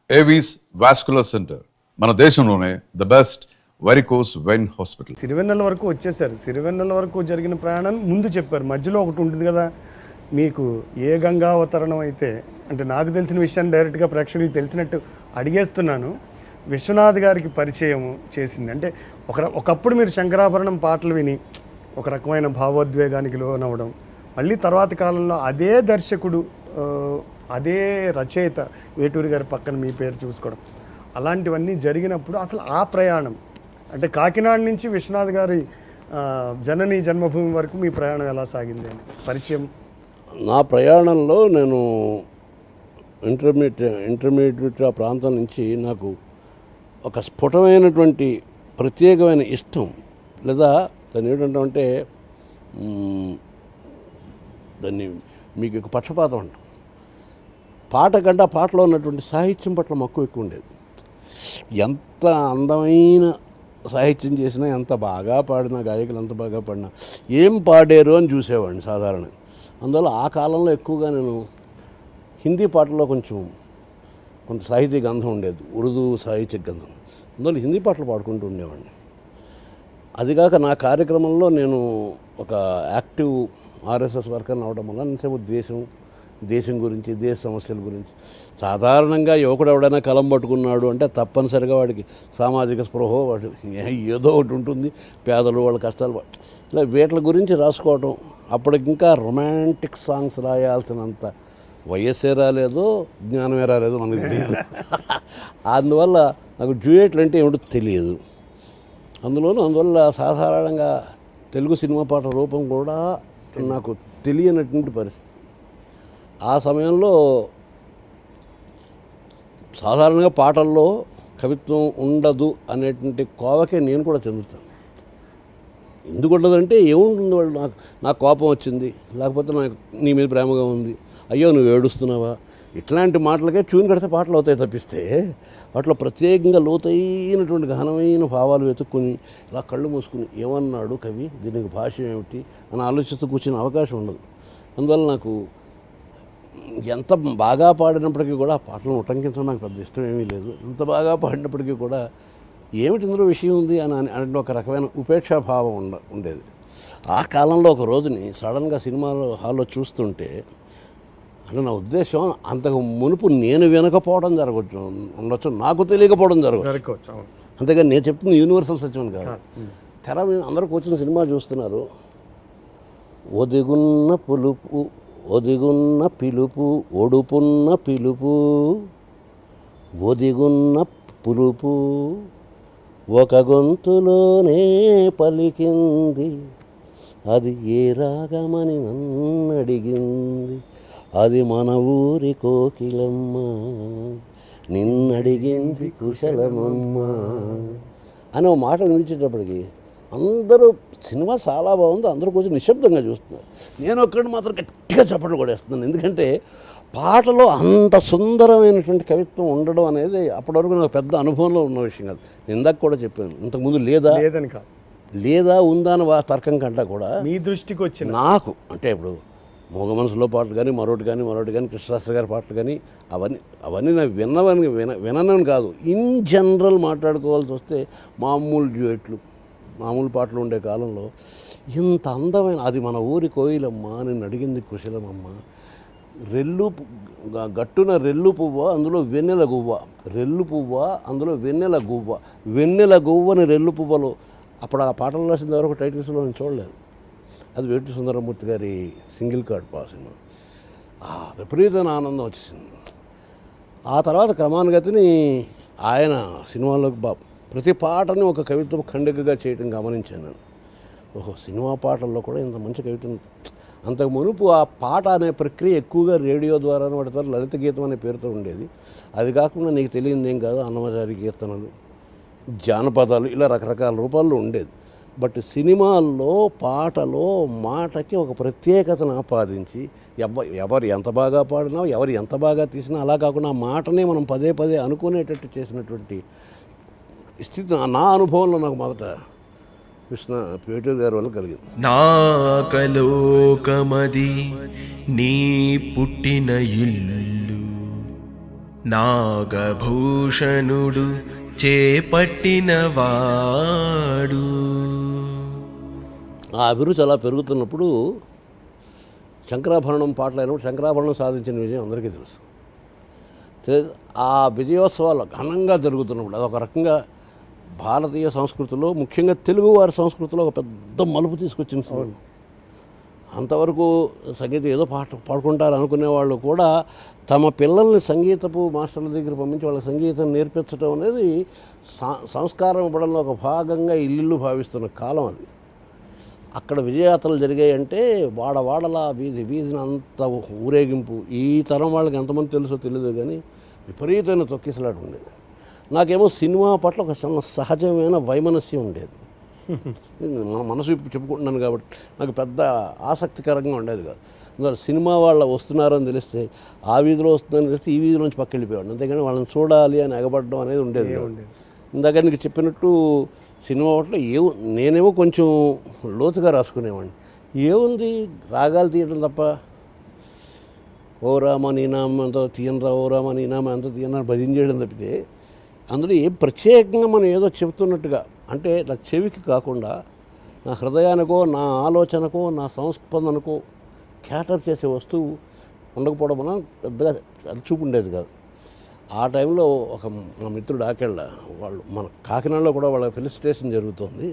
Avis vascular centre మన దేశంలోనే the best varicose vein hospital. Sirivennela వరకు వచ్చేసారు. సిరివెన్నెల వరకు జరిగిన ప్రయాణం ముందు చెప్పారు, మధ్యలో ఒకటి ఉంటుంది కదా మీకు, ఏ గంగావతరణం అయితే అంటే నాకు తెలిసిన విషయాన్ని డైరెక్ట్గా ప్రేక్షకులకు తెలిసినట్టు అడిగేస్తున్నాను. విశ్వనాథ్ గారికి పరిచయం చేసింది అంటే ఒకప్పుడు మీరు శంకరాభరణం పాటలు విని ఒక రకమైన భావోద్వేగానికి లోనవ్వడం, మళ్ళీ తర్వాత కాలంలో అదే దర్శకుడు అదే రచయిత వేటూరి గారి పక్కన మీ పేరు చూసుకోవడం, అలాంటివన్నీ జరిగినప్పుడు అసలు ఆ ప్రయాణం అంటే కాకినాడ నుంచి విశ్వనాథ్ గారి జనని జన్మభూమి వరకు మీ ప్రయాణం ఎలా సాగింది అని పరిచయం? నా ప్రయాణంలో నేను ఇంటర్మీడియట్ ఆ ప్రాంతం నుంచి నాకు ఒక స్ఫుటమైనటువంటి ప్రత్యేకమైన ఇష్టం, లేదా దాన్ని ఏంటంటే దాన్ని మీకు ఒక పక్షపాతం అంట, పాట కంటే ఆ పాటలో ఉన్నటువంటి సాహిత్యం పట్ల మక్కువ ఎక్కువ ఉండేది. ఎంత అందమైన సాహిత్యం చేసినా, ఎంత బాగా పాడినా, గాయకులు ఎంత బాగా పాడినా ఏం పాడారు అని చూసేవాడిని సాధారణంగా. అందువల్ల ఆ కాలంలో ఎక్కువగా నేను హిందీ పాటల్లో కొంత సాహితీ గంధం ఉండేది, ఉర్దూ సాహిత్య గంధం. అందువల్ల హిందీ పాటలు పాడుకుంటూ ఉండేవాడిని. అదిగాక నా కార్యక్రమంలో నేను ఒక యాక్టివ్ ఆర్ఎస్ఎస్ వర్కర్ని అవడం వల్ల నేను దేశం గురించి, దేశ సమస్యల గురించి, సాధారణంగా యువకుడు ఎవడైనా కలం పట్టుకున్నాడు అంటే తప్పనిసరిగా వాడికి సామాజిక స్పృహ వాడు ఏదో ఒకటి ఉంటుంది, పేదలు వాళ్ళ కష్టాలు, ఇలా వీటి గురించి రాసుకోవటం. అప్పటికి ఇంకా రొమాంటిక్ సాంగ్స్ రాయాల్సినంత వయస్సే రాలేదు, జ్ఞానమే రాలేదు, మనకు తెలియదు. అందువల్ల నాకు డ్యూయెట్లు అంటే ఏమిటో తెలియదు. అందువల్ల సాధారణంగా తెలుగు సినిమా పాట రూపం కూడా నాకు తెలియనటువంటి పరిస్థితి. ఆ సమయంలో సాధారణంగా పాటల్లో కవిత్వం ఉండదు అనేటువంటి కోవకే నేను కూడా చెందుతాను. ఎందుకు ఉండదంటే ఏముంటుంది, వాళ్ళు నాకు కోపం వచ్చింది, లేకపోతే నాకు నీ మీద ప్రేమగా ఉంది, అయ్యో నువ్వు ఏడుస్తున్నావా, ఇట్లాంటి మాటలకే ట్యూన్ కడితే పాటలు అవుతాయి తప్పిస్తే వాటిలో ప్రత్యేకంగా లోతైనటువంటి గహనమైన భావాలు వెతుక్కుని ఇలా కళ్ళు మూసుకుని ఏమన్నాడు కవి, దీనికి భాష ఏమిటి అని ఆలోచిస్తూ కూర్చునే అవకాశం ఉండదు. అందువల్ల నాకు ఎంత బాగా పాడినప్పటికీ కూడా ఆ పాటలను ఉటంకించడం నాకు పెద్ద ఇష్టం ఏమీ లేదు. ఎంత బాగా పాడినప్పటికీ కూడా ఏమిటి ఇందులో విషయం ఉంది అని అంటే ఒక రకమైన ఉపేక్షాభావం ఉండేది. ఆ కాలంలో ఒక రోజుని సడన్గా సినిమాలో హాల్లో చూస్తుంటే, అంటే నా ఉద్దేశం అంతకు మునుపు నేను వినకపోవడం ఉండొచ్చు, నాకు తెలియకపోవడం జరగవచ్చు. అంతేగాని నేను చెప్తున్న యూనివర్సల్ సత్యం కాదు. తెర మీద అందరూ కూర్చొని సినిమా చూస్తున్నారు, ఒదిగున్న పిలుపు ఒడుపున్న పిలుపు, ఒదిగున్న పులుపు ఒక గొంతులోనే పలికింది, అది ఏ రాగమని నన్నడిగింది, అది మన ఊరి కోకిలమ్మ నిన్నడిగింది కుశలమమ్మ అని ఒక మాట వినిపించేటప్పటికి అందరూ సినిమా చాలా బాగుంది, అందరూ కొంచెం నిశ్శబ్దంగా చూస్తున్నారు. నేను ఒక్కడిని మాత్రం గట్టిగా చప్పట్లు కొడేస్తున్నాను. ఎందుకంటే పాటలో అంత సుందరమైనటువంటి కవిత్వం ఉండడం అనేది అప్పటి వరకు నాకు పెద్ద అనుభవంలో ఉన్న విషయం కాదు. నేను ఇందాక కూడా చెప్పాను, ఇంతకుముందు లేదా ఉందా అని తర్కం కంటే కూడా మీ దృష్టికి వచ్చిన నాకు అంటే ఇప్పుడు మూగ మనసులో పాటలు కానీ మరొకటి కానీ కృష్ణశాస్త్రి గారి పాటలు కానీ అవన్నీ నాకు విననని కాదు. ఇన్ జనరల్ మాట్లాడుకోవాల్సి వస్తే మామూలు డ్యూయెట్లు, మామూలు పాటలు ఉండే కాలంలో ఇంత అందమైన, అది మన ఊరి కోయిలమ్మ నేను అడిగింది కుశలమమ్మ, గట్టున రెల్లు పువ్వ అందులో వెన్నెల గువ్వ, రెల్లు పువ్వ అందులో వెన్నెల గువ్వ, వెన్నెల గువ్వని రెల్లు పువ్వలో. అప్పుడు ఆ పాటలు రాసింది ఎవరొక టైటిల్స్లో నేను చూడలేదు. అది వేటూరి సుందరమూర్తి గారి సింగిల్ కార్డ్ సినిమా. విపరీతమైన ఆనందం వచ్చింది. ఆ తర్వాత క్రమానుగతిని ఆయన సినిమాలో ప్రతి పాటని ఒక కవిత్వం ఖండికగా చేయటం గమనించాను నేను. సినిమా పాటల్లో కూడా ఇంత మంచి కవిత్వం. అంతకు మునుపు ఆ పాట అనే ప్రక్రియ ఎక్కువగా రేడియో ద్వారా వాడతారు, లలిత గీతం అనే పేరుతో ఉండేది. అది కాకుండా నీకు తెలియదు ఏం కాదు, అన్నమచారి కీర్తనలు, జానపదాలు, ఇలా రకరకాల రూపాల్లో ఉండేది. బట్ సినిమాల్లో పాటలో మాటకి ఒక ప్రత్యేకతను ఆపాదించి ఎవరు ఎంత బాగా పాడినా, ఎవరు ఎంత బాగా తీసినా, అలా కాకుండా ఆ మాటనే మనం పదే పదే అనుకునేటట్టు చేసినటువంటి స్థితి నా అనుభవంలో నాకు మొదట వేటూరి గారి వల్ల కలిగింది. నాకలోకమది నీ పుట్టిన ఇల్లు, నాగభూషణుడు చేపట్టినవాడు. ఆ అభిరుచి అలా పెరుగుతున్నప్పుడు శంకరాభరణం పాటలు అయినప్పుడు శంకరాభరణం సాధించిన విజయం అందరికీ తెలుసు. ఆ విజయోత్సవాలు ఘనంగా జరుగుతున్నప్పుడు అదొక రకంగా భారతీయ సంస్కృతిలో, ముఖ్యంగా తెలుగువారి సంస్కృతిలో ఒక పెద్ద మలుపు తీసుకొచ్చిన సినిమా. అంతవరకు సంగీతం ఏదో పాట పాడుకుంటారు అనుకునే వాళ్ళు కూడా తమ పిల్లల్ని సంగీతపు మాస్టర్ల దగ్గర పంపించి వాళ్ళకి సంగీతం నేర్పించడం అనేది సంస్కారం ఇవ్వడంలో ఒక భాగంగా ఇల్లు భావిస్తున్న కాలం అది. అక్కడ విజయయాత్రలు జరిగాయంటే వాడవాడలా వీధిని అంత ఊరేగింపు. ఈ తరం వాళ్ళకి ఎంతమంది తెలుసో తెలియదు కానీ విపరీతమైన తొక్కిసలాట ఉండేది. నాకేమో సినిమా పట్ల ఒక సహజమైన వైమనస్యం ఉండేది. మన మనసు ఇప్పుడు చెప్పుకుంటున్నాను కాబట్టి నాకు పెద్ద ఆసక్తికరంగా ఉండేది కాదు. అందువల్ల సినిమా వాళ్ళు వస్తున్నారని తెలిస్తే ఆ వీధిలో వస్తుందని తెలిస్తే ఈ వీధి నుంచి పక్క వెళ్ళిపోయాడు. అంతేగాని వాళ్ళని చూడాలి అని ఎగబడడం అనేది ఉండేది. ఇందాక నీకు చెప్పినట్టు సినిమా పట్ల నేనేమో కొంచెం లోతుగా రాసుకునేవాడిని. ఏముంది రాగాలు తీయడం తప్ప, ఓ రామ నీ నామ అంత తీయనరా, ఓ రామ నీ నామ అంత తీయన భజన చేయడం తప్పితే అందులో ఏం ప్రత్యేకంగా మనం ఏదో చెబుతున్నట్టుగా, అంటే నా చెవికి కాకుండా నా హృదయానికో, నా ఆలోచనకో, నా సంస్పందనకో క్యాటర్ చేసే వస్తువు ఉండకపోవడం వలన పెద్దగా చూపుండేది కాదు. ఆ టైంలో ఒక మా మిత్రుడు ఆకెళ్ళ వాళ్ళు మన కాకినాడలో కూడా వాళ్ళ ఫెలిసిటేషన్ జరుగుతుంది.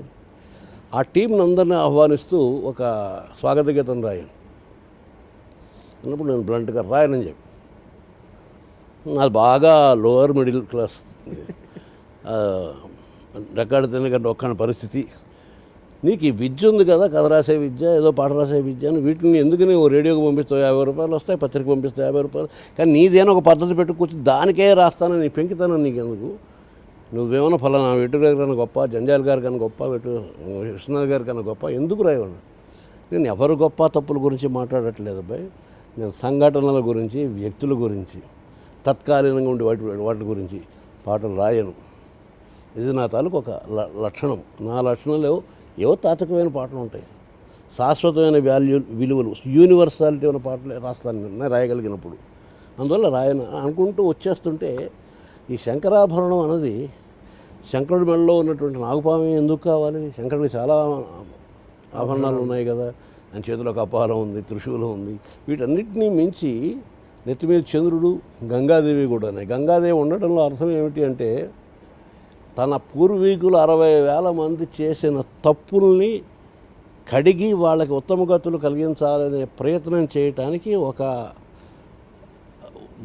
ఆ టీంని అందరినీ ఆహ్వానిస్తూ ఒక స్వాగత గీతం రాయను అన్నప్పుడు నేను బ్లంట్గా రాయనని చెప్పి, అది బాగా లోవర్ మిడిల్ క్లాస్ రికార్డు తినకంటే ఒక్కని పరిస్థితి. నీకు ఈ విద్య ఉంది కదా, కథ రాసే విద్య, ఏదో పాట రాసే విద్య అని వీటిని ఎందుకు నువ్వు రేడియోకి పంపిస్తావు, 50 రూపాయలు వస్తాయి, పత్రిక పంపిస్తావు 50 రూపాయలు, కానీ నీదేనా ఒక పద్ధతి పెట్టు కూర్చొని దానికే రాస్తానని నీ పెంకితాను నీకెందుకు? నువ్వేమన్నా ఫలానా వెటూరు గారి కన్నా గొప్ప, జంజాల్ గారి కన్నా గొప్ప, విశ్వనాథ్ గారి కన్నా గొప్ప, ఎందుకు రాయవను? నేను ఎవరు గొప్ప తప్పుల గురించి మాట్లాడట్లేదు అబ్బాయి. నేను సంఘటనల గురించి, వ్యక్తుల గురించి, తత్కాలీనంగా ఉండే వాటి గురించి పాటలు రాయను. ఇది నా తాలూకు ఒక లక్షణం. నా లక్షణంలో ఏవో తాత్వికమైన పాటలు ఉంటాయి, శాశ్వతమైన విలువలు, యూనివర్సాలిటీ ఉన్న పాటలు రాస్తాను నేను రాయగలిగినప్పుడు. అందువల్ల రాయను అనుకుంటూ వచ్చేస్తుంటే ఈ శంకరాభరణం అన్నది శంకరుడి మెడలో ఉన్నటువంటి నాగుపాము ఎందుకు కావాలి? శంకరుడికి చాలా ఆభరణాలు ఉన్నాయి కదా, ఆయన చేతిలో కపాలం ఉంది, త్రిశూలం ఉంది. వీటన్నిటినీ మించి నెత్తి మీద చంద్రుడు, గంగాదేవి కూడా ఉన్నాయి. గంగాదేవి ఉండడంలో అర్థం ఏమిటి అంటే తన పూర్వీకులు 60,000 మంది చేసిన తప్పుల్ని కడిగి వాళ్ళకి ఉత్తమ గతులు కలిగించాలనే ప్రయత్నం చేయటానికి ఒక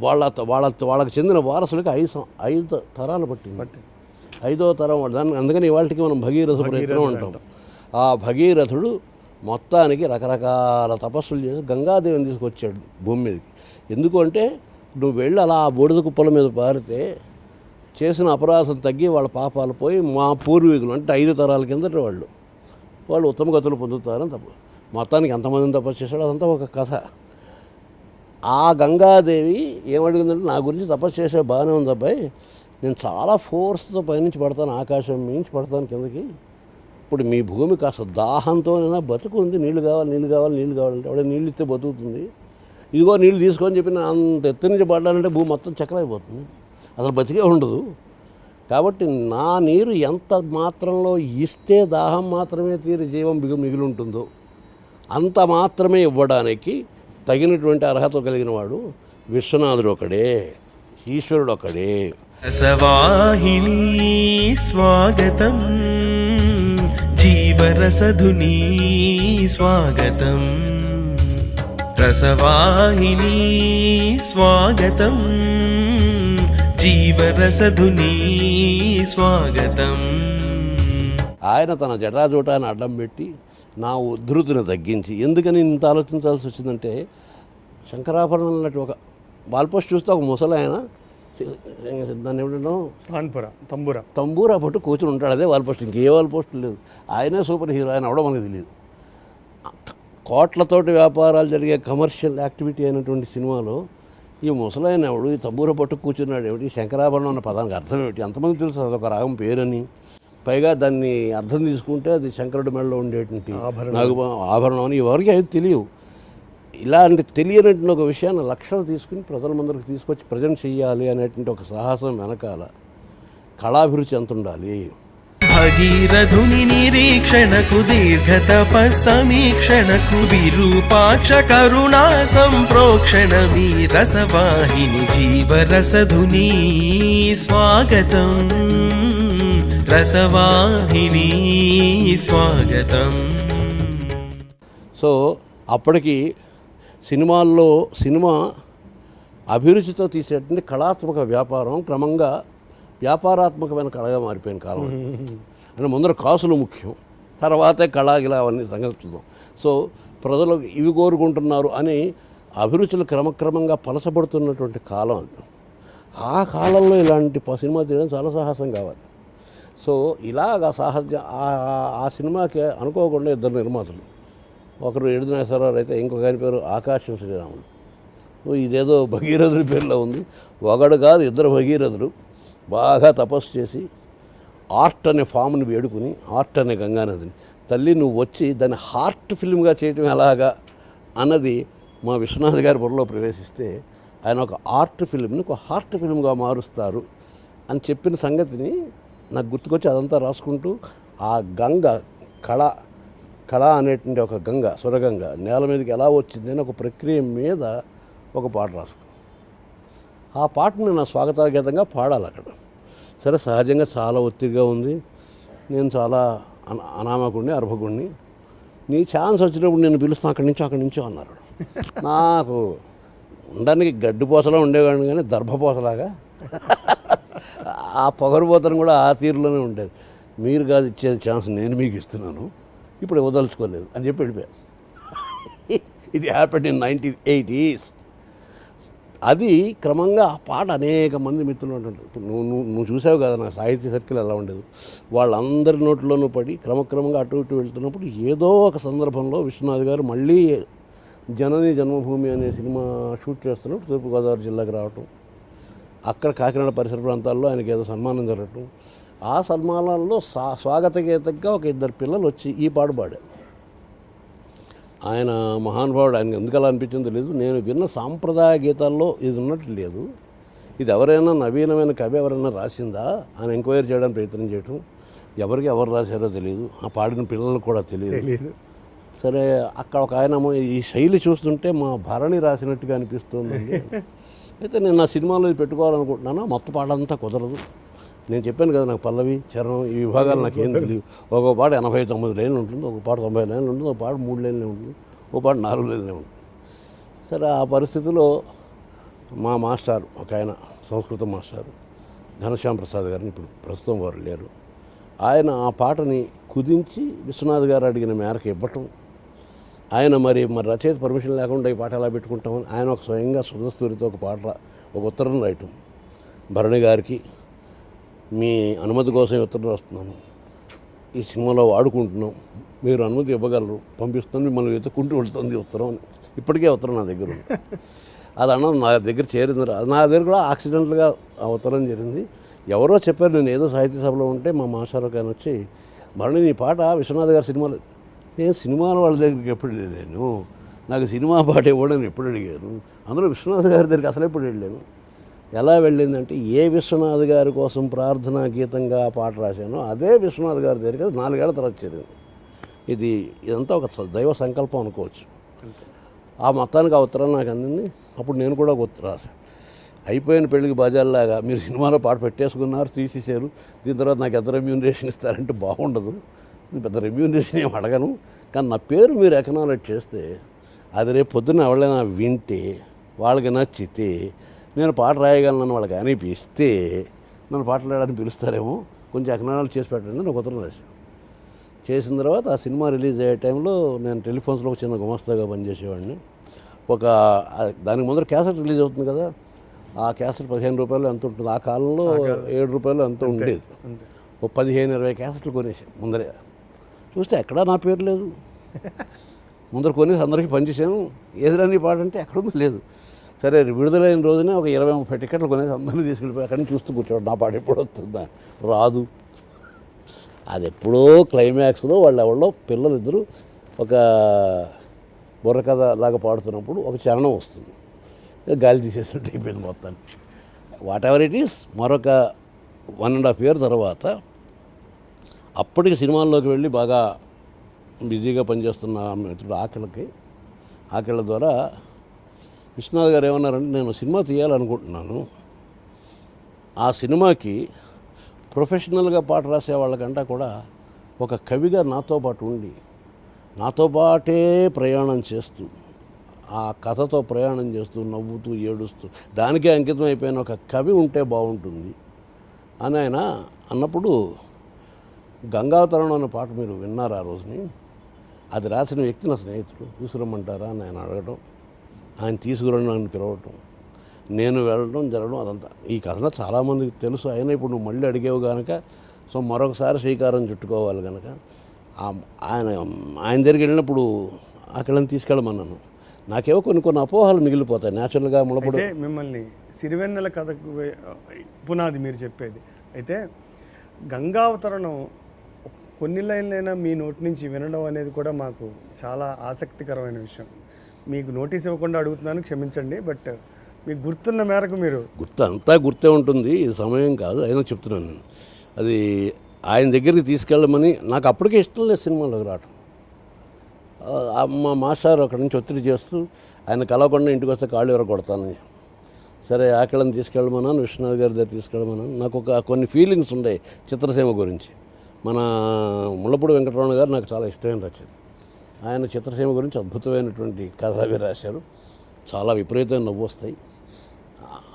వాళ్ళకి చెందిన వారసులకి 5 తరాలు పట్టింది. 5వ తరం దాన్ని, అందుకని ఇవాళకి మనం భగీరథ ప్రయత్నం అంటాం. ఆ భగీరథుడు మొత్తానికి రకరకాల తపస్సులు చేసి గంగాదేవిని తీసుకొచ్చాడు భూమి మీదకి. ఎందుకు అంటే నువ్వు వెళ్ళి అలా ఆ బూడిద కుప్పల మీద పారితే చేసిన అపరాధం తగ్గి వాళ్ళ పాపాలు పోయి మా పూర్వీకులు అంటే 5 తరాల కిందట వాళ్ళు ఉత్తమ గతులు పొందుతారని తప్పు. మొత్తానికి ఎంతమందిని తపస్సు చేశాడో అదంతా ఒక కథ. ఆ గంగాదేవి ఏమడిగిందంటే నా గురించి తపస్సు చేసే బాగానే ఉంది అబ్బాయి, నేను చాలా ఫోర్స్తో పైనుంచి పడతాను, ఆకాశం మించి పడతాను కిందకి. ఇప్పుడు మీ భూమి కాస్త దాహంతోనైనా బతుకుంది, నీళ్ళు కావాలంటే ఆవిడ నీళ్ళు ఇస్తే బతుకుతుంది. ఇదిగో నీళ్ళు తీసుకొని చెప్పిన అంత ఎత్తు నుంచి పడ్డానంటే భూమి మొత్తం చక్కరైపోతుంది, అసలు బతికే ఉండదు. కాబట్టి నా నీరు ఎంత మాత్రంలో ఇస్తే దాహం మాత్రమే తీరి జీవం మిగిలి ఉంటుందో అంత మాత్రమే ఇవ్వడానికి తగినటువంటి అర్హత కలిగిన వాడు విశ్వనాథుడు ఒకడే, ఈశ్వరుడు ఒకడే. రసవాహిని స్వాగతం, జీవరసధుని స్వాగతం. రసవాహిని స్వాగతం, జీవరసధుని స్వాగతం. ఆయన తన జటాజూటాన్ని అడ్డం పెట్టి నా ఉద్ధృతిని తగ్గించి, ఎందుకని ఇంత ఆలోచించాల్సి వచ్చిందంటే శంకరాభరణం లాంటి ఒక వాల్పోస్ట్ చూస్తే ఒక ముసలాయన దాన్ని ఏమిటో తంబూరా పట్టు కూర్చుని ఉంటాడు. అదే వాల్పోస్ట్, ఇంకే వాల్పోస్ట్ లేదు. ఆయనే సూపర్ హీరో, ఆయన అవడం మనకు తెలియదు. కోట్లతోటి వ్యాపారాలు జరిగే కమర్షియల్ యాక్టివిటీ అయినటువంటి సినిమాలో ఈ ముసలాయన ఎవడు, ఈ తంబూర పట్టు కూర్చున్నాడు ఏమిటి, శంకరాభరణం అన్న పదానికి అర్థం ఏమిటి? అంతమంది తెలుసు అదొక రాగం పేరని. పైగా దాన్ని అర్థం తీసుకుంటే అది శంకరుడి మెడలో ఉండేటువంటి ఆభరణం అని ఎవరికి అయితే తెలియవు. ఇలాంటి తెలియనటువంటి ఒక విషయాన్ని లక్షలు తీసుకుని ప్రజల ముందరికి తీసుకొచ్చి ప్రజెంట్ చేయాలి అనేటువంటి ఒక సాహసం వెనకాల కళాభిరుచి ఎంత ఉండాలి. భగీరథుని నిరీక్షణకు దీర్ఘతప సమీక్షణకు విరూపాక్ష కరుణా సంప్రోక్షణమీ రసవాహిని జీవరసధుని స్వాగతం, రసవాహిని స్వాగతం. సో అప్పటికి సినిమా అభిరుచితో తీసేటువంటి కళాత్మక వ్యాపారం క్రమంగా వ్యాపారాత్మకమైన కళగా మారిపోయిన కాలం. అంటే ముందర కాసులు ముఖ్యం, తర్వాతే కళాగిలా అవన్నీ సంగతి చూద్దాం. సో ప్రజలు ఇవి కోరుకుంటున్నారు అని అభిరుచులు క్రమక్రమంగా పలచబడుతున్నటువంటి కాలం అది. ఆ కాలంలో ఇలాంటి సినిమా తీయడం చాలా సాహసం కావాలి. సో ఇలాగ ఆ సినిమాకి అనుకోకుండా ఇద్దరు నిర్మాతలు, ఒకరు ఎడుదినేశ్వరరావు అయితే ఇంకొక ఆయన పేరు ఆకాశం శ్రీరాములు. ఇదేదో భగీరథుడి పేరులో ఉంది. ఒకడు కాదు, ఇద్దరు భగీరథులు బాగా తపస్సు చేసి ఆర్ట్ అనే ఫామ్ని వేడుకుని, ఆర్ట్ అనే గంగానదిని, తల్లి నువ్వు వచ్చి దాన్ని హార్ట్ ఫిల్మ్గా చేయటం ఎలాగా అన్నది మా విశ్వనాథ్ గారి బుర్రలో ప్రవేశిస్తే ఆయన ఒక ఆర్ట్ ఫిల్మ్ని ఒక హార్ట్ ఫిల్మ్గా మారుస్తారు అని చెప్పిన సంగతిని నాకు గుర్తుకొచ్చి అదంతా రాసుకుంటూ ఆ గంగ కళ అనేటువంటి ఒక గంగ, సురగంగ నేల మీదకి ఎలా వచ్చింది అని ఒక ప్రక్రియ మీద ఒక పాట రాసుకున్నాను. ఆ పాటను నా స్వాగతాగీతంగా పాడాలి అక్కడ. సరే, సహజంగా చాలా ఒత్తిడిగా ఉంది, నేను చాలా అనామకుడిని, అర్భకుడిని, నీ ఛాన్స్ వచ్చినప్పుడు నేను పిలుస్తాను అక్కడి నుంచో అన్నారు. నాకు ఉండడానికి గడ్డిపోసలా ఉండేవాడిని కానీ దర్భపోసలాగా ఆ పొగరుపోతను కూడా ఆ తీరులోనే ఉండేది. మీరు కాదు ఇచ్చేది ఛాన్స్, నేను మీకు ఇస్తున్నాను, ఇప్పుడు వదలుచుకోలేదు అని చెప్పి వెళ్ళిపోయాను. ఇది హ్యాపెండ్ ఇన్ 1980s. అది క్రమంగా ఆ పాట అనేక మంది మిత్రులు ఉంటుంది. ఇప్పుడు నువ్వు చూసావు కదా నా సాహిత్య సర్కిల్ ఎలా ఉండేది. వాళ్ళందరి నోట్లోనూ పడి క్రమక్రమంగా అటు ఇటు వెళ్తున్నప్పుడు ఏదో ఒక సందర్భంలో విశ్వనాథ్ గారు మళ్ళీ జనని జన్మభూమి అనే సినిమా షూట్ చేస్తున్నప్పుడు తూర్పుగోదావరి జిల్లాకి రావటం, అక్కడ కాకినాడ పరిసర ప్రాంతాల్లో ఆయనకి ఏదో సన్మానం జరగటం, ఆ సన్మానాల్లో స్వాగతగీతంగా ఒక ఇద్దరు పిల్లలు వచ్చి ఈ పాట పాడారు. ఆయన మహానుభావుడు, ఆయనకి ఎందుకు అలా అనిపించిందో తెలియదు. నేను విన్న సాంప్రదాయ గీతాల్లో ఇది ఉన్నట్టు లేదు. ఇది ఎవరైనా నవీనమైన కవి ఎవరైనా రాసిందా అని ఎంక్వైరీ చేయడానికి ప్రయత్నం చేయటం, ఎవరు రాశారో తెలియదు, ఆ పాడిన పిల్లలకు కూడా తెలియదు. సరే, అక్కడ ఒక ఆయన ఈ శైలి చూస్తుంటే మా భరణి రాసినట్టుగా అనిపిస్తుందండి. అయితే నేను నా సినిమాలో ఇది పెట్టుకోవాలనుకుంటున్నాను, మొత్తం పాట అంతా కుదరదు. నేను చెప్పాను కదా, నాకు పల్లవి చరణం ఈ విభాగాలు నాకు ఏం తెలియదు. ఒక పాట 89 లైన్లు ఉంటుంది, ఒక పాట 90 లైన్లు ఉంటుంది, ఒక పాట 3 లైన్లే ఉంటుంది, ఒక పాట 4 లైన్లే ఉంటుంది. సరే, ఆ పరిస్థితిలో మా మాస్టర్ ఒక ఆయన, సంస్కృత మాస్టర్ ఘనశ్యామ్ ప్రసాద్ గారిని, ఇప్పుడు ప్రస్తుతం వారు లేరు, ఆయన ఆ పాటని కుదించి విశ్వనాథ్ గారు అడిగిన మేరకు ఇవ్వటం, ఆయన మరి రచయిత పర్మిషన్ లేకుండా ఈ పాట ఎలా పెట్టుకుంటామని ఆయన ఒక స్వయంగా సుధస్తూరితో ఒక ఉత్తరం రాయటం, భరణి గారికి మీ అనుమతి కోసం ఉత్తరం రాస్తున్నాను, ఈ సినిమాలో వాడుకుంటున్నాం, మీరు అనుమతి ఇవ్వగలరు, పంపిస్తాను, మిమ్మల్ని వెతుక్కుంటూ వెళ్తుంది ఉత్తరం అని. ఇప్పటికే ఉత్తరం నా దగ్గర ఉంది. అది అన్న నా దగ్గర చేరింది, నా దగ్గర కూడా యాక్సిడెంట్గా ఆ ఉత్తరం జరిగింది. ఎవరో చెప్పారు, నేను ఏదో సాహిత్య సభలో ఉంటే మా మాస్టర్ ఆయన వచ్చి, భరణి నీ పాట విశ్వనాథ్ గారి సినిమాలో, నేను సినిమాల వాళ్ళ దగ్గరికి ఎప్పుడు వెళ్ళాను, నాకు సినిమా పాట ఇవ్వడం ఎప్పుడు అడిగాను, అందులో విశ్వనాథ్ గారి దగ్గరికి అసలు ఎప్పుడు వెళ్ళాను. ఎలా వెళ్ళిందంటే, ఏ విశ్వనాథ్ గారి కోసం ప్రార్థనా గీతంగా పాట రాశానో అదే విశ్వనాథ్ గారి దగ్గరికి 4 ఏళ్ల తర్వాత చేరింది. ఇదంతా ఒక దైవ సంకల్పం అనుకోవచ్చు. ఆ మొత్తానికి ఆ ఉత్తరం నాకు అందింది. అప్పుడు నేను కూడా ఒక ఉత్తరం రాశాను, అయిపోయిన పెళ్ళికి బాజాల్లాగా మీరు సినిమాలో పాట పెట్టేసుకున్నారు, తీసేశారు, దీని తర్వాత నాకు ఎంత రెమ్యూనరేషన్ ఇస్తారంటే బాగుండదు, పెద్ద రెమ్యూనరేషన్ ఏం అడగను, కానీ నా పేరు మీరు ఎకనాలెడ్జ్ చేస్తే అది రేపు పొద్దున్న ఎవరైనా వింటే వాళ్ళకి నచ్చితే నేను పాట రాయగలను వాళ్ళకి అనిపిస్తే నన్ను పాటలు రాయడానికి పిలుస్తారేమో, కొంచెం ఎకనాలెడ్జ్ చేసి పెట్టండి నాకు ఉత్తరం రాశాను. చేసిన తర్వాత ఆ సినిమా రిలీజ్ అయ్యే టైంలో నేను టెలిఫోన్స్లో ఒక చిన్న గుమస్తాగా పనిచేసేవాడిని. దానికి ముందర క్యాసెట్ రిలీజ్ అవుతుంది కదా, ఆ క్యాసెట్ 15 రూపాయలు ఎంత ఉంటుంది, ఆ కాలంలో 7 రూపాయలు ఎంత ఉండేది. ఒక 15-20 క్యాసెట్లు కొనేసాను ముందరే. చూస్తే ఎక్కడా నా పేరు లేదు. ముందర కొనేసి అందరికీ పనిచేసాను, ఏదిరాని పాట అంటే ఎక్కడుందో లేదు. సరే, విడుదలైన రోజునే ఒక 20-30 టికెట్లు కొనేసి అందరినీ తీసుకెళ్ళిపోయి అక్కడి నుంచి చూస్తూ కూర్చోడు, నా పాట ఎప్పుడు వస్తుందా, రాదు. అది ఎప్పుడో క్లైమాక్స్లో వాళ్ళు ఎవరో పిల్లలిద్దరూ ఒక బుర్రకథ లాగా పాడుతున్నప్పుడు ఒక చరణం వస్తుంది, గాలి తీసేసినట్టు అయిపోయింది మొత్తాన్ని. వాట్ ఎవర్ ఇట్ ఈస్, మరొక 1.5 year తర్వాత అప్పటికి సినిమాల్లోకి వెళ్ళి బాగా బిజీగా పనిచేస్తున్న మిత్రుడు ఆకిళ్ళ ద్వారా విశ్వనాథ్ గారు ఏమన్నారంటే, నేను సినిమా తీయాలనుకుంటున్నాను, ఆ సినిమాకి ప్రొఫెషనల్గా పాట రాసే వాళ్ళకంటే కూడా ఒక కవిగా నాతో పాటు ఉండి నాతో పాటే ప్రయాణం చేస్తూ ఆ కథతో ప్రయాణం చేస్తూ నవ్వుతూ ఏడుస్తూ దానికే అంకితం అయిపోయిన ఒక కవి ఉంటే బాగుంటుంది అని ఆయన అన్నప్పుడు, గంగావతరణం అనే పాట మీరు విన్నారు ఆ రోజుని, అది రాసిన వ్యక్తి నా స్నేహితుడు, తీసుకురమ్మంటారా అని ఆయన అడగడం, ఆయన తీసుకురండి నన్ను పిలవటం, నేను వెళ్ళడం జరగడం, అదంతా ఈ కథ చాలామందికి తెలుసు. అయినా ఇప్పుడు నువ్వు మళ్ళీ అడిగేవు కనుక సో మరొకసారి శ్రీకారం చుట్టుకోవాలి కనుక ఆయన దగ్గరికి వెళ్ళినప్పుడు అక్కడని తీసుకెళ్ళమన్నాను. నాకేవో కొన్ని అపోహలు మిగిలిపోతాయి న్యాచురల్గా ముళ్ళప్పుడు. అయితే మిమ్మల్ని సిరివెన్నెల కథకు పునాది మీరు చెప్పేది. అయితే గంగావతరణం కొన్ని లైన్లైనా మీ నోటి నుంచి వినడం అనేది కూడా మాకు చాలా ఆసక్తికరమైన విషయం. మీకు నోటీస్ ఇవ్వకుండా అడుగుతున్నాను, క్షమించండి. బట్ మీకు గుర్తున్న మేరకు మీరు అంతా గుర్తే ఉంటుంది, ఇది సమయం కాదు అయినా చెప్తున్నాను నేను. అది ఆయన దగ్గరికి తీసుకెళ్ళమని నాకు అప్పటికే ఇష్టం లేదు సినిమాలోకి రావడం. మా మాస్టర్ అక్కడి నుంచి ఒత్తిడి చేస్తూ ఆయన కలవకుండా ఇంటికి వస్తే కాళ్ళు ఎవరు కొడతాను. సరే ఆకలిని తీసుకెళ్ళమన్నాను, విశ్వనాథ్ గారి దగ్గర తీసుకెళ్ళమన్నాను. నాకు కొన్ని ఫీలింగ్స్ ఉన్నాయి చిత్రసీమ గురించి. మన ముళ్ళపూడి వెంకటరమణ గారు నాకు చాలా ఇష్టమైన రచయిత. ఆయన చిత్రసీమ గురించి అద్భుతమైనటువంటి కథ అవి రాశారు, చాలా విపరీతమైన నవ్వు వస్తాయి.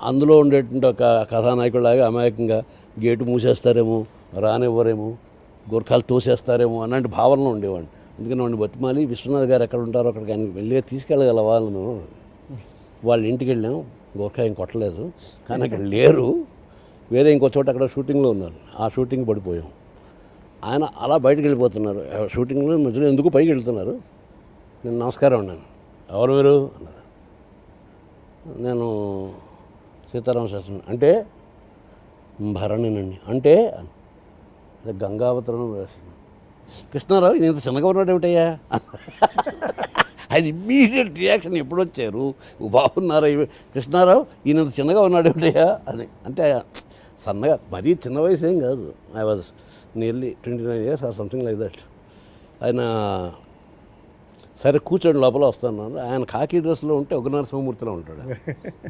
అందులో ఉండేటువంటి ఒక కథానాయకుడిలాగా అమాయకంగా గేటు మూసేస్తారేమో, రానివ్వరేమో, గోర్ఖాలు తోసేస్తారేమో అలాంటి భావనలో ఉండేవాడిని. అందుకని వాడిని బతిమాలి విశ్వనాథ్ గారు ఎక్కడ ఉంటారో అక్కడికి ఆయన వెళ్ళి తీసుకెళ్ళగల వాళ్ళను. వాళ్ళ ఇంటికి వెళ్ళాం, గోర్ఖా ఏం కొట్టలేదు, కానీ అక్కడ లేరు, వేరే ఇంకో చోట అక్కడ షూటింగ్లో ఉన్నారు. ఆ షూటింగ్ పడిపోయాం. ఆయన అలా బయటకు వెళ్ళిపోతున్నారు, షూటింగ్లో మధ్యలో ఎందుకు పైకి వెళ్తున్నారు. నేను నమస్కారం అన్నాను. ఎవరు మీరు అన్నారు. నేను సీతారామ శాస్త్రి. అంటే భరణినండి. అంటే గంగావతరణం రాసింది. కృష్ణారావు ఇంత చిన్నగా ఉన్నాడు ఏమిటయ్యా. ఆయన ఇమ్మీడియట్ రియాక్షన్ ఎప్పుడు వచ్చారు, బాగున్నారా కృష్ణారావు ఈయన చిన్నగా ఉన్నాడు ఏమిటయ్యా అని. అంటే సన్నగా మరీ చిన్న వయసు ఏం కాదు. I was nearly 29 years or something like that. ఆయన సరే కూర్చోండి లోపల వస్తాను. ఆయన కాకి డ్రెస్లో ఉంటే ఒక నరసింహమూర్తిలో ఉంటాడు,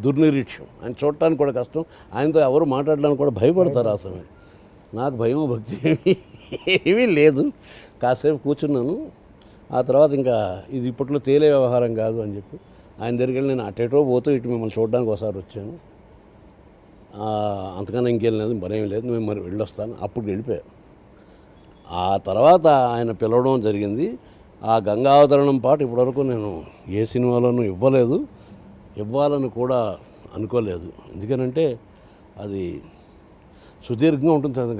దుర్నిరీక్ష్యం. ఆయన చూడటానికి కూడా కష్టం, ఆయనతో ఎవరు మాట్లాడడానికి కూడా భయపడతారు ఆ సమయం. నాకు భయం భక్తి ఏమీ లేదు. కాసేపు కూర్చున్నాను. ఆ తర్వాత ఇంకా ఇది ఇప్పట్లో తేలే వ్యవహారం కాదు అని చెప్పి ఆయన దగ్గరికి వెళ్ళి నేను అటేటో పోతూ ఇటు మిమ్మల్ని చూడడానికి ఒకసారి వచ్చాను, అంతకన్నా ఇంకేం లేదు, మరేం లేదు, మేము మరి వెళ్ళొస్తాను. అప్పుడు వెళ్ళిపోయాను. ఆ తర్వాత ఆయన పిలవడం జరిగింది. ఆ గంగావతరణం పాట ఇప్పటివరకు నేను ఏ సినిమాలోనూ ఇవ్వాలని కూడా అనుకోలేదు. ఎందుకనంటే అది సుదీర్ఘంగా ఉంటుంది. అది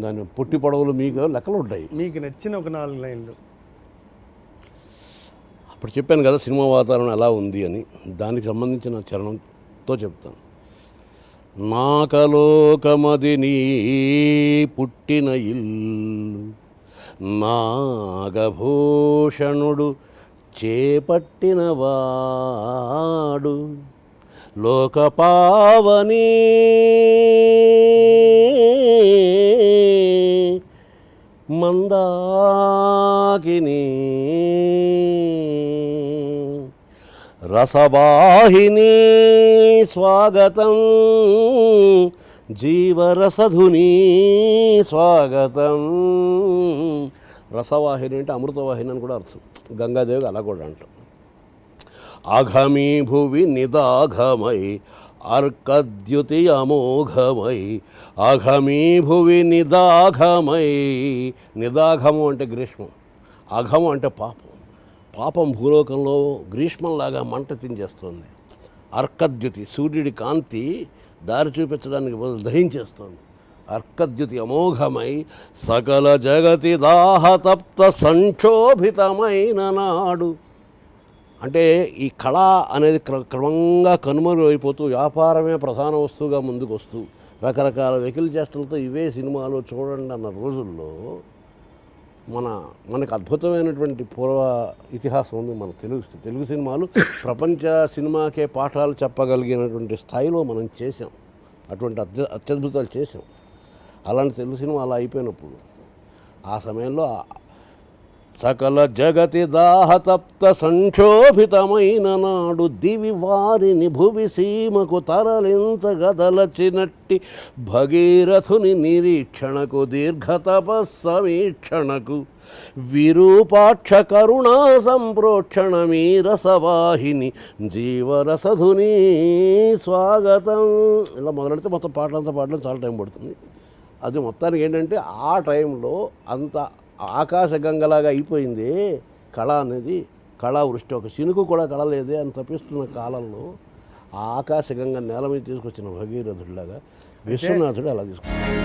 దాని పొట్టి పొడవులు మీకు లెక్కలు ఉంటాయి. మీకు నచ్చిన ఒక 4 లైన్లు. అప్పుడు చెప్పాను కదా సినిమా వాతావరణం ఎలా ఉంది అని, దానికి సంబంధించిన చరణంతో చెప్తాను. నాకలోకమది నీ పుట్టిన ఇల్లు, నాగభూషణుడు చేపట్టిన వాడు, లోకపావని మందాకిని, రసవాహిని స్వాగతం, జీవరసధుని స్వాగతం. రసవాహిని అంటే అమృతవాహిని అని కూడా అర్థం. గంగాదేవి అలా కూడా అంటాం. అఘమీ భువి నిదాఘమై అర్కద్యుతి అమోఘమై, అఘమీ భువి నిదాఘమై. నిదాఘము అంటే గ్రీష్మం, అఘము అంటే పాపం భూలోకంలో గ్రీష్మంలాగా మంట తించేస్తుంది. అర్కద్యుతి సూర్యుడి కాంతి దారి చూపించడానికి బదులు దహించేస్తుంది. అర్కద్యుతి అమోఘమై సకల జగతి దాహతప్త సంక్షోభితమైన నాడు. అంటే ఈ కళ అనేది క్రమంగా కనుమరుగైపోతూ వ్యాపారమే ప్రధాన వస్తువుగా ముందుకు వస్తూ రకరకాల వెకిలి చేష్టలతో ఇవే సినిమాలు చూడండి అన్న రోజుల్లో మనకు అద్భుతమైనటువంటి పూర్వ ఇతిహాసం ఉంది. మన తెలుగు సినిమాలు ప్రపంచ సినిమాకే పాఠాలు చెప్పగలిగినటువంటి స్థాయిలో మనం చేసాం, అటువంటి అత్యద్భుతాలు చేసాం. అలాంటి తెలుగు సినిమా అలా అయిపోయినప్పుడు ఆ సమయంలో సకల జగతి దాహతప్త సంక్షోభితమైన నాడు దివి వారిని భువి సీమకు తరలించగదలచినట్టి భగీరథుని నిరీక్షణకు దీర్ఘతపస్సమీక్షణకు విరూపాక్ష కరుణా సంప్రోక్షణ మీరసవాహిని జీవరసధుని స్వాగతం. ఇలా మొదలెడితే మొత్తం పాటలంతా పాడడం చాలా టైం పడుతుంది. అది మొత్తానికి ఏంటంటే ఆ టైంలో అంత ఆకాశగంగలాగా అయిపోయింది కళ అనేది. కళావృష్టి ఒక చినుకు కూడా కళ లేదే అని తప్పిస్తున్న కాలంలో ఆ ఆకాశగంగ నేల మీద తీసుకొచ్చిన భగీరథుడిలాగా విశ్వనాథుడు అలా తీసుకొచ్చాడు.